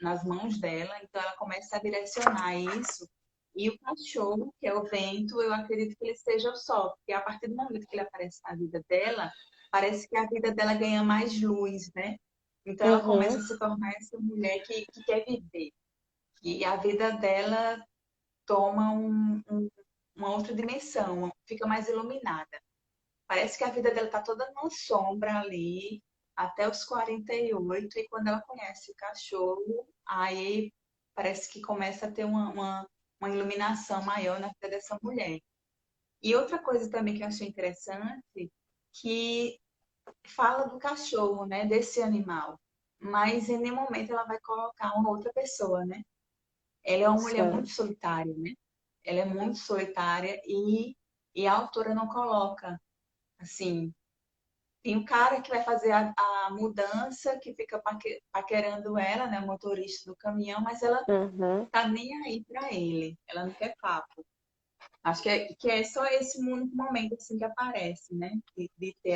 nas mãos dela, então ela começa a direcionar isso. E o cachorro, que é o vento, eu acredito que ele seja o sol, porque a partir do momento que ele aparece na vida dela, parece que a vida dela ganha mais luz, né? Então ela começa Uhum. a se tornar essa mulher que quer viver. E a vida dela toma uma outra dimensão, fica mais iluminada. Parece que a vida dela está toda numa sombra ali, até os 48, e quando ela conhece o cachorro, aí parece que começa a ter uma iluminação maior na vida dessa mulher. E outra coisa também que eu achei interessante, que fala do cachorro, né, desse animal, mas em nenhum momento ela vai colocar uma outra pessoa, né? Ela é uma mulher muito Sim. solitária, né? Ela é muito solitária e a autora não coloca, assim, tem um cara que vai fazer a mudança, que fica paquerando ela, né, o motorista do caminhão, mas ela Uhum. tá nem aí para ele, ela não quer papo. Acho que é só esse único momento, assim, que aparece, né, de ter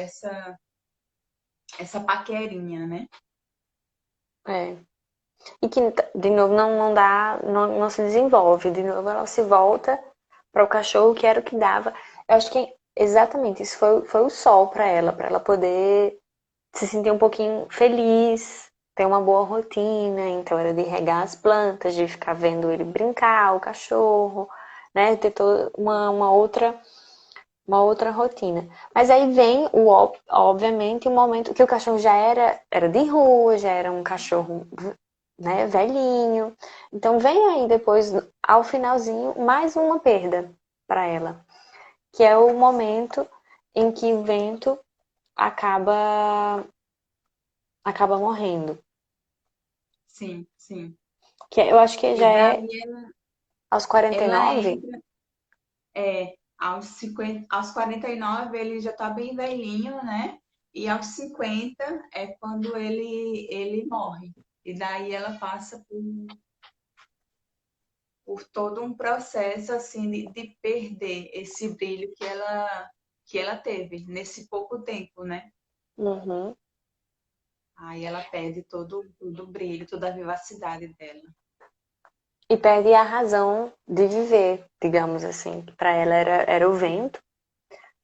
essa paquerinha, né? É. E que, de novo, não dá, não se desenvolve. De novo, ela se volta para o cachorro, que era o que dava. Eu acho que exatamente isso foi o sol para ela poder se sentir um pouquinho feliz, ter uma boa rotina. Então, era de regar as plantas, de ficar vendo ele brincar, o cachorro, né? Ter toda uma outra rotina. Mas aí vem, obviamente, o momento que o cachorro já era de rua, já era um cachorro, né, velhinho. Então vem aí depois, ao finalzinho, mais uma perda para ela, que é o momento em que o vento acaba morrendo. Sim, sim. Que eu acho que E já é daí aos 49. ela entra, aos 50, aos 49 ele já tá bem velhinho, né? E aos 50 é quando ele morre. E daí ela passa por todo um processo assim de perder esse brilho que ela teve nesse pouco tempo, né? Uhum. Aí ela perde todo o brilho, toda a vivacidade dela. E perde a razão de viver, digamos assim. Para ela era o vento,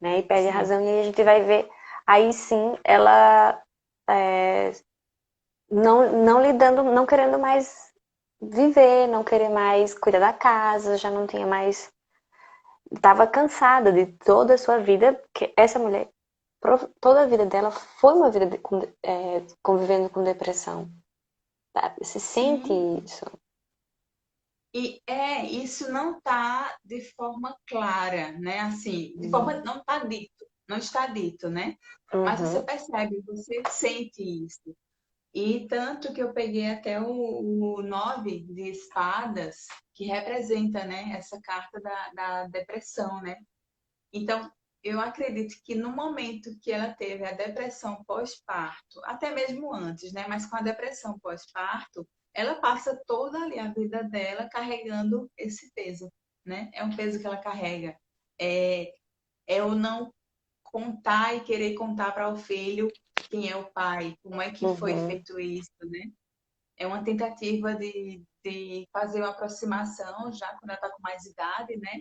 né? E perde a Sim, razão. E aí a gente vai ver, aí sim, ela é, não lidando, não querendo mais viver, não querer mais cuidar da casa, já não tinha mais. Estava cansada de toda a sua vida, porque essa mulher, toda a vida dela foi uma vida convivendo com depressão. Sabe? Se sente sim. isso. E isso não está de forma clara, né? Assim, de forma não está dito, não está dito, né? Mas você Uhum, percebe, você sente isso. E tanto que eu peguei até o 9 de espadas, que representa, né, essa carta da depressão, né? Então, eu acredito que no momento que ela teve a depressão pós-parto, até mesmo antes, né? Mas com a depressão pós-parto, ela passa toda ali a vida dela carregando esse peso, né? É um peso que ela carrega. É, é o não contar e querer contar para o filho quem é o pai, como é que foi uhum. feito isso, né? É uma tentativa de fazer uma aproximação já quando ela está com mais idade, né?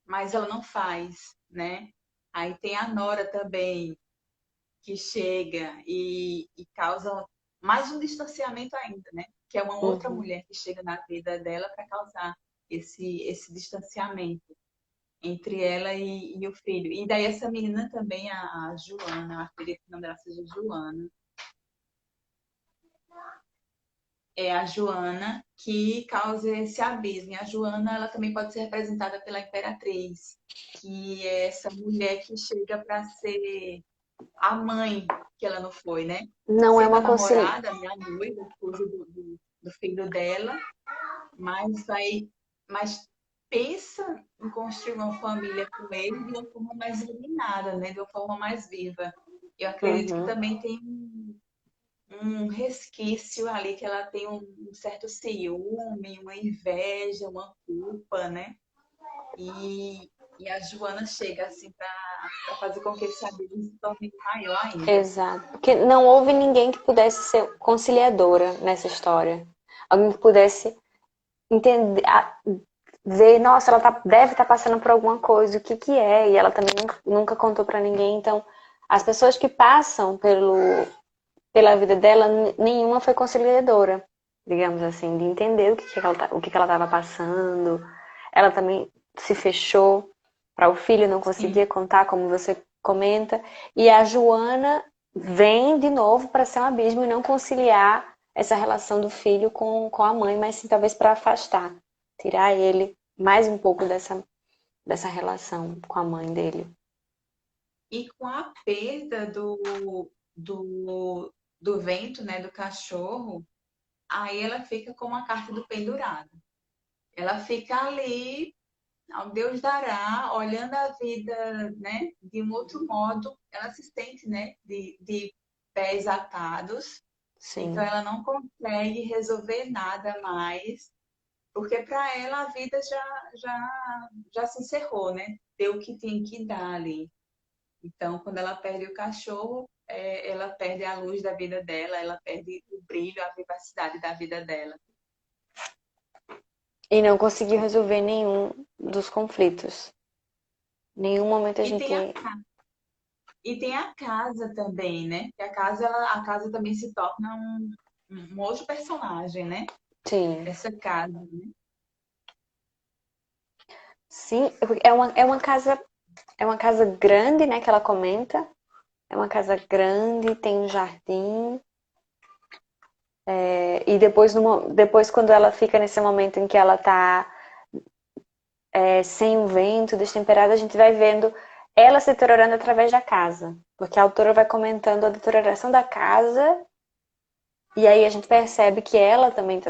Mas ela não faz, né? Aí tem a Nora também, que chega e causa mais um distanciamento ainda, né? Que é uma outra Uhum. mulher que chega na vida dela para causar esse distanciamento entre ela e o filho. E daí essa menina também, a Joana, eu acredito que o nome dela seja Joana, é a Joana que causa esse abismo. E a Joana, ela também pode ser representada pela Imperatriz, que é essa mulher que chega para ser a mãe que ela não foi, né? Não é Sendo a uma conciliação. namorada, né, a noiva, esposa do filho dela, mas mas pensa em construir uma família com ele de uma forma mais iluminada, né? De uma forma mais viva. Eu acredito que Uhum. também tem um resquício ali que ela tem um certo ciúme, uma inveja, uma culpa, né? E a Joana chega assim para fazer com que esse abismo se torne maior ainda. Exato. Porque não houve ninguém que pudesse ser conciliadora nessa história. Alguém que pudesse entender, ver, nossa, ela deve estar passando por alguma coisa, o que que é? E ela também nunca contou pra ninguém. Então, as pessoas que passam pela vida dela, nenhuma foi conciliadora, digamos assim, de entender o que que ela estava passando. Ela também se fechou para o filho, não conseguia Sim, contar, como você comenta. E a Joana vem de novo para ser um abismo e não conciliar essa relação do filho com a mãe, mas sim talvez para afastar, tirar ele mais um pouco dessa relação com a mãe dele. e com a perda do vento, né, do cachorro, aí ela fica com a carta do pendurado. Ela fica ali, ao Deus dará, olhando a vida, né, de um outro modo. Ela se sente, né, de pés atados. Então Sim. ela não consegue resolver nada mais, porque para ela a vida já se encerrou, né? Deu o que tem que dar ali. Então, quando ela perde o cachorro, ela perde a luz da vida dela, ela perde o brilho, a vivacidade da vida dela. E não conseguiu resolver nenhum dos conflitos. Nenhum momento a E gente. tem e tem a casa também, né? Que a casa também se torna um outro personagem, né? Sim. Essa casa, né? Sim, é uma casa grande, né, que ela comenta. É uma casa grande, tem um jardim. E depois, quando ela fica nesse momento em que ela tá sem o vento, destemperada, a gente vai vendo ela se deteriorando através da casa. Porque a autora vai comentando a deterioração da casa, e aí a gente percebe que ela também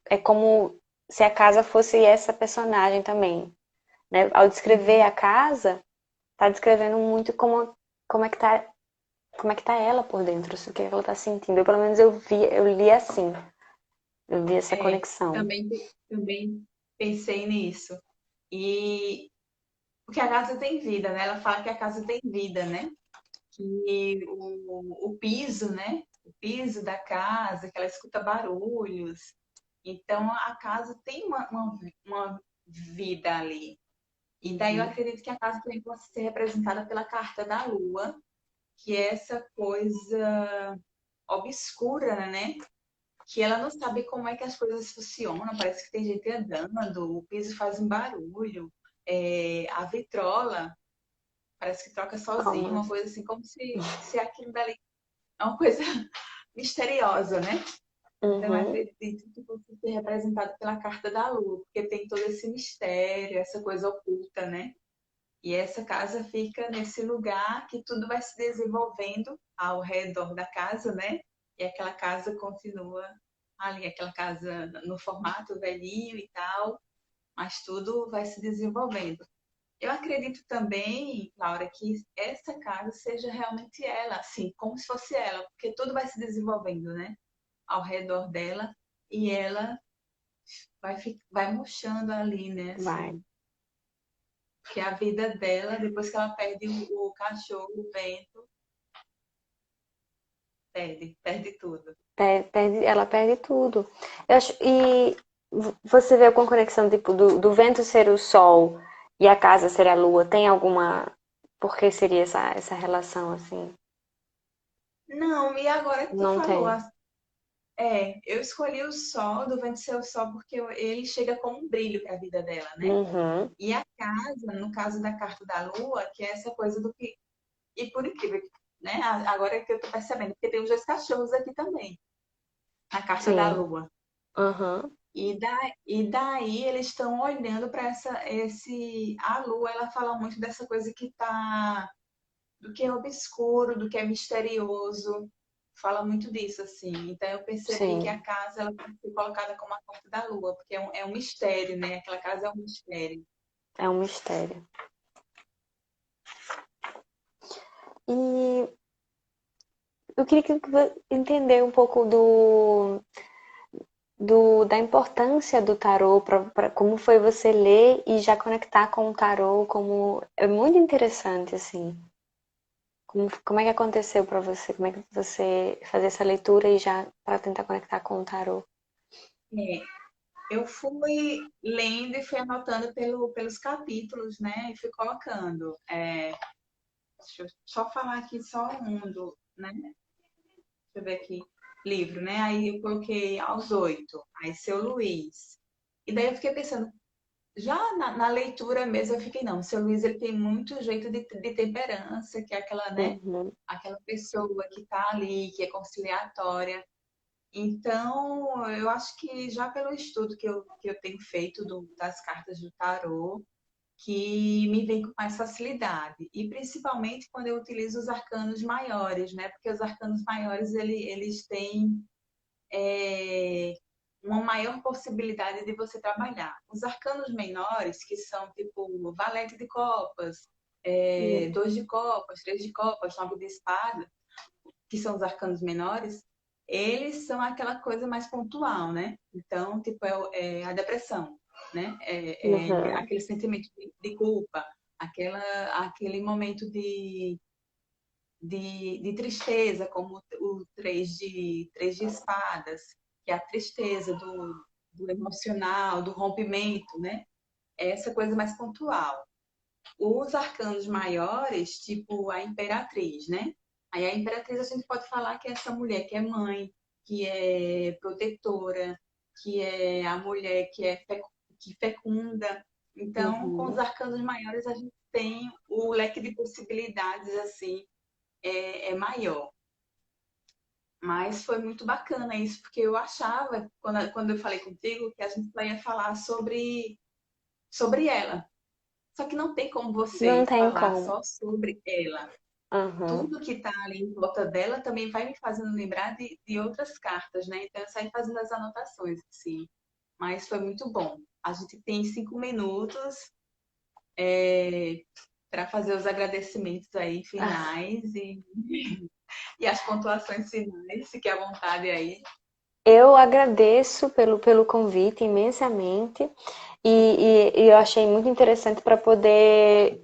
é como se a casa fosse essa personagem também, né? Ao descrever a casa, tá descrevendo muito como é que tá, como é que tá ela por dentro, o que ela tá sentindo. Eu, pelo menos eu li assim, eu vi essa É, conexão. também pensei nisso. E porque a casa tem vida, né? Ela fala que a casa tem vida, né? Que o piso, né? O piso da casa, que ela escuta barulhos. Então a casa tem uma vida ali. E daí eu Uhum. acredito que a casa também pode ser representada pela carta da lua, que é essa coisa obscura, né? Que ela não sabe como é que as coisas funcionam, parece que tem gente andando, o piso faz um barulho, a vitrola parece que troca sozinho, Como? uma coisa assim, como se aquilo dali é uma coisa misteriosa, né? Então, eu Uhum. acredito que pode ser representado pela carta da lua, porque tem todo esse mistério, essa coisa oculta, né? E essa casa fica nesse lugar que tudo vai se desenvolvendo ao redor da casa, né? E aquela casa continua ali, aquela casa no formato velhinho e tal, mas tudo vai se desenvolvendo. Eu acredito também, Laura, que essa casa seja realmente ela, assim, como se fosse ela, porque tudo vai se desenvolvendo, né? Ao redor dela e ela vai murchando ali, né? Vai. Assim, que a vida dela, depois que ela perde o cachorro, o vento, perde tudo. Ela perde tudo. Eu acho, e você vê alguma conexão, tipo, do vento ser o sol e a casa ser a lua? Tem alguma. Por que seria essa relação, assim? Não, e agora que tu Não falou, tem. eu escolhi o sol, do vento ser o sol, porque ele chega como um brilho para a vida dela, né? Uhum. E a casa, no caso da carta da lua, que é essa coisa do que. E por incrível, né? Agora é que eu tô percebendo, porque tem os dois cachorros aqui também, na carta da Sim. lua. Uhum. E daí eles estão olhando para a lua, ela fala muito dessa coisa que tá do que é obscuro, do que é misterioso. Fala muito disso, assim. Então eu percebi que a Sim. casa ela pode ser colocada como a carta da lua, porque é um mistério, né? Aquela casa é um mistério. É um mistério. E eu queria entender um pouco da importância do tarô, como foi você ler e já conectar com o tarô, como é muito interessante, assim. Como é que aconteceu para você? Como é que você fazer essa leitura e já para tentar conectar com o tarô? É, eu fui lendo e fui anotando pelos capítulos, né? E fui colocando. Deixa eu só falar aqui só um né? Deixa eu ver aqui. Livro, né? Aí eu coloquei aos 8. Aí seu Luiz. E daí eu fiquei pensando, já na leitura mesmo eu fiquei, não, o seu Luiz ele tem muito jeito de temperança, que é aquela, né? Uhum, Aquela pessoa que tá ali, que é conciliatória. Então, eu acho que já pelo estudo que eu tenho feito das cartas do tarô, que me vem com mais facilidade. E principalmente quando eu utilizo os arcanos maiores, né? Porque os arcanos maiores, eles têm uma maior possibilidade de você trabalhar. Os arcanos menores, que são tipo valete de copas, uhum, dois de copas, três de copas, nove de espada, que são os arcanos menores, eles são aquela coisa mais pontual, né? Então, tipo, é a depressão, né? uhum, Aquele sentimento de culpa, aquele momento de tristeza, como o três de espadas, que é a tristeza do emocional, do rompimento, né? É essa coisa mais pontual. Os arcanos maiores, tipo a imperatriz, né? Aí a imperatriz a gente pode falar que é essa mulher que é mãe, que é protetora, que é a mulher que fecunda. Então, com os uhum. arcanos maiores, a gente tem o leque de possibilidades assim é maior. Mas foi muito bacana isso, porque eu achava, quando eu falei contigo, que a gente só ia falar sobre ela, Só que não tem como Não você tem falar como. só sobre ela. Aham. Tudo que está ali em volta dela também vai me fazendo lembrar de outras cartas, né? Então eu saí fazendo as anotações, assim. Mas foi muito bom. A gente tem 5 minutos para fazer os agradecimentos aí finais e as pontuações finais. Fique à vontade aí. Eu agradeço pelo convite imensamente e eu achei muito interessante para poder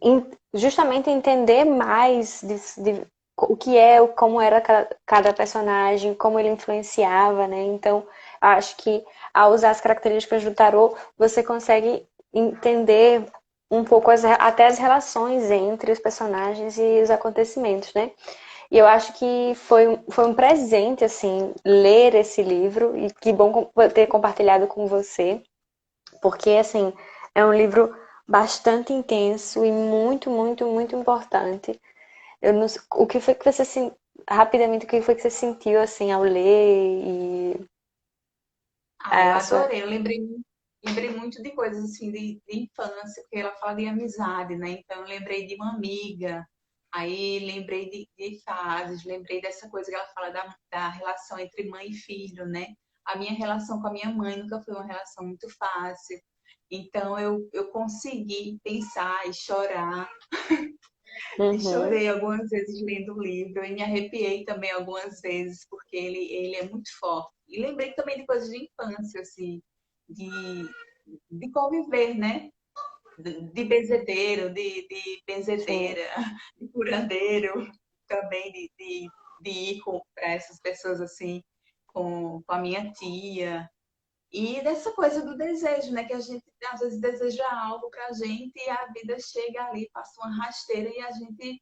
justamente entender mais de o que é, como era cada personagem, como ele influenciava, né? Então, acho que ao usar as características do tarô, você consegue entender um pouco até as relações entre os personagens e os acontecimentos, né? E eu acho que foi um presente, assim, ler esse livro, e que bom ter compartilhado com você, porque, assim, é um livro bastante intenso e muito, muito, muito importante. Eu não, o que foi que você, rapidamente, o que foi que você sentiu, assim, ao ler e Ah, eu a sua... adorei. Eu lembrei muito de coisas assim de infância, porque ela fala de amizade, né? Então eu lembrei de uma amiga, aí lembrei de fases, lembrei dessa coisa que ela fala da relação entre mãe e filho, né? A minha relação com a minha mãe nunca foi uma relação muito fácil. Então eu consegui pensar e chorar. E Uhum, chorei algumas vezes lendo o livro e me arrepiei também algumas vezes, porque ele é muito forte. E lembrei também de coisas de infância, assim, de, de conviver, né? De benzedeiro, de sim. benzedeira, de curandeiro, também de ir para essas pessoas assim, com a minha tia. E dessa coisa do desejo, né? Que a gente às vezes deseja algo pra gente e a vida chega ali, passa uma rasteira e a gente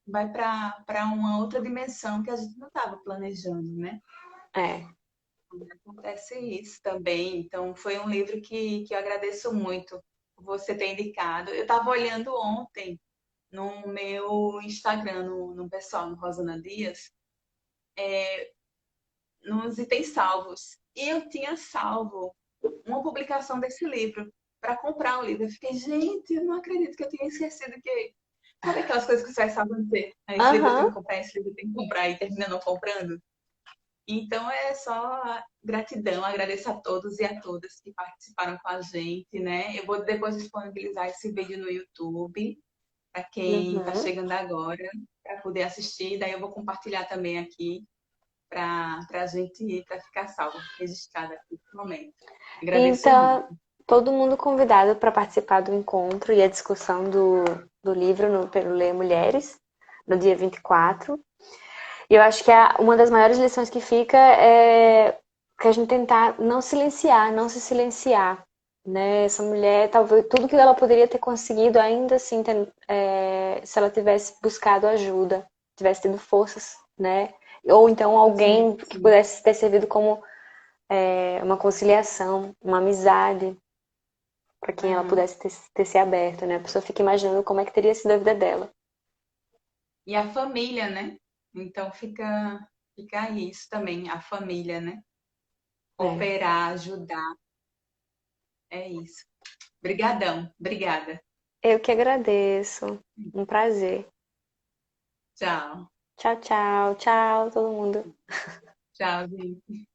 vai para uma outra dimensão que a gente não estava planejando, né? É. Acontece isso também. Então, foi um livro que eu agradeço muito por você ter indicado. Eu estava olhando ontem no meu Instagram, no pessoal, no Rosana Dias, nos itens salvos. E eu tinha salvo uma publicação desse livro para comprar o livro. Eu fiquei, gente, eu não acredito que eu tinha esquecido que. Sabe aquelas coisas que você vai salvando dizer, esse livro eu tenho que Aham. comprar, esse livro eu tenho que comprar e termina não comprando? Então é só gratidão, agradeço a todos e a todas que participaram com a gente, né? Eu vou depois disponibilizar esse vídeo no YouTube para quem está Uhum. chegando agora, para poder assistir. Daí eu vou compartilhar também aqui para a gente, para ficar salvo, registrado aqui no momento. Agradeço muito. Então, todo mundo convidado para participar do encontro e a discussão do livro pelo Ler Mulheres, no dia 24. E eu acho que uma das maiores lições que fica é que a gente tentar não silenciar, não se silenciar. Né? Essa mulher, talvez tudo que ela poderia ter conseguido, ainda assim, se ela tivesse buscado ajuda, tivesse tido forças, né? Ou então Sim, alguém que sim. pudesse ter servido como uma conciliação, uma amizade, para quem ela Uhum. pudesse ter se aberto, né? A pessoa fica imaginando como é que teria sido a vida dela. E a família, né? Então fica isso também, a família, né? É. Cooperar, ajudar, é isso. Obrigadão, obrigada. Eu que agradeço. Um prazer. Tchau. Tchau, tchau, tchau, todo mundo. Tchau, gente.